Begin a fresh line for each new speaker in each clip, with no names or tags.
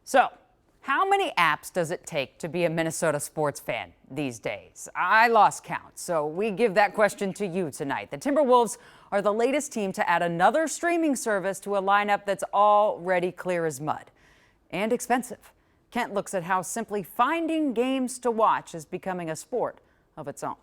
So, how many apps does it take to be a Minnesota sports fan these days? I lost count, so we give that question to you tonight. The Timberwolves are the latest team to add another streaming service to a lineup that's already clear as mud and expensive. Kent looks at how simply finding games to watch is becoming a sport of its own.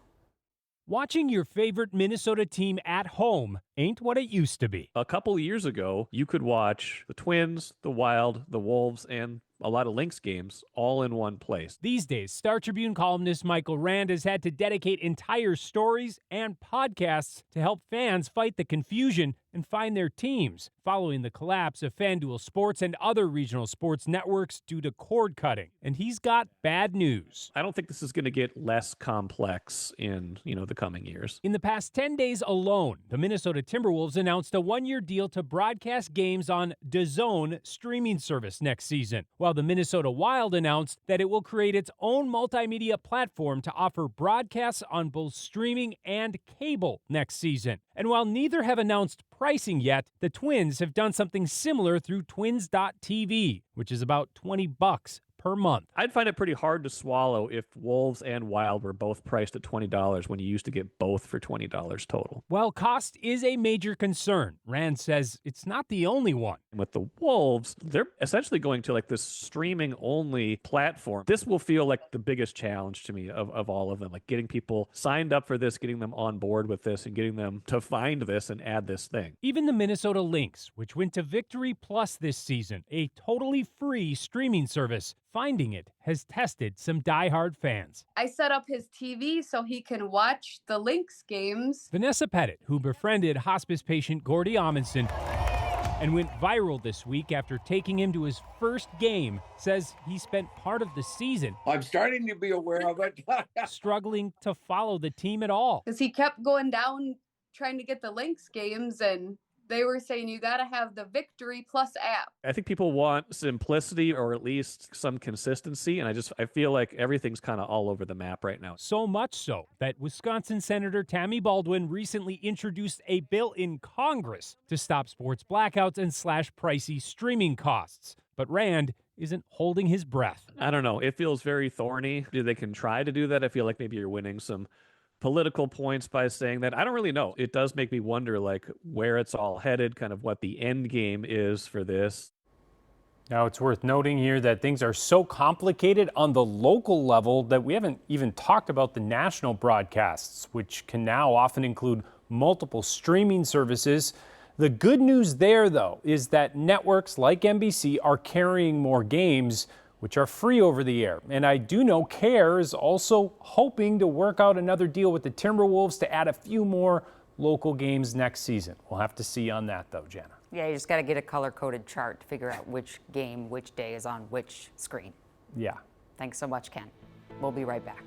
Watching your favorite Minnesota team at home ain't what it used to be.
A couple of years ago, you could watch the Twins, the Wild, the Wolves, and a lot of Lynx games all in one place.
These days, Star Tribune columnist Michael Rand has had to dedicate entire stories and podcasts to help fans fight the confusion and find their teams, following the collapse of FanDuel Sports and other regional sports networks due to cord cutting. And he's got bad news.
I don't think this is going to get less complex in, the coming years.
In the past 10 days alone, the Minnesota Timberwolves announced a one-year deal to broadcast games on DAZN streaming service next season, while the Minnesota Wild announced that it will create its own multimedia platform to offer broadcasts on both streaming and cable next season. And while neither have announced pricing yet, the Twins have done something similar through Twins.tv, which is about $20 per month.
I'd find it pretty hard to swallow if Wolves and Wild were both priced at $20 when you used to get both for $20 total.
Well, cost is a major concern. Rand says it's not the only one.
With the Wolves, they're essentially going to like this streaming only platform. This will feel like the biggest challenge to me of all of them, like getting people signed up for this, getting them on board with this, and getting them to find this and add this thing.
Even the Minnesota Lynx, which went to Victory Plus this season, a totally free streaming service, finding it has tested some diehard fans.
I set up his TV so he can watch the Lynx games.
Vanessa Pettit, who befriended hospice patient Gordy Amundsen and went viral this week after taking him to his first game, says he spent part of the season
I'm starting to be aware of it.
struggling to follow the team at all.
Because he kept going down trying to get the Lynx games, and they were saying you got to have the Victory Plus app.
I think people want simplicity or at least some consistency, and I feel like everything's kind of all over the map right now.
So much so that Wisconsin Senator Tammy Baldwin recently introduced a bill in Congress to stop sports blackouts and slash pricey streaming costs. But Rand isn't holding his breath.
I don't know. It feels very thorny. They can try to do that. I feel like maybe you're winning some political points by saying that. I don't really know. It does make me wonder like where it's all headed, kind of what the end game is for this.
Now, it's worth noting here that things are so complicated on the local level that we haven't even talked about the national broadcasts, which can now often include multiple streaming services. The good news there, though, is that networks like NBC are carrying more games, which are free over the air. And I do know CARE is also hoping to work out another deal with the Timberwolves to add a few more local games next season. We'll have to see on that, though, Jana.
Yeah, you just got to get a color-coded chart to figure out which game, which day is on which screen.
Yeah.
Thanks so much, Ken. We'll be right back.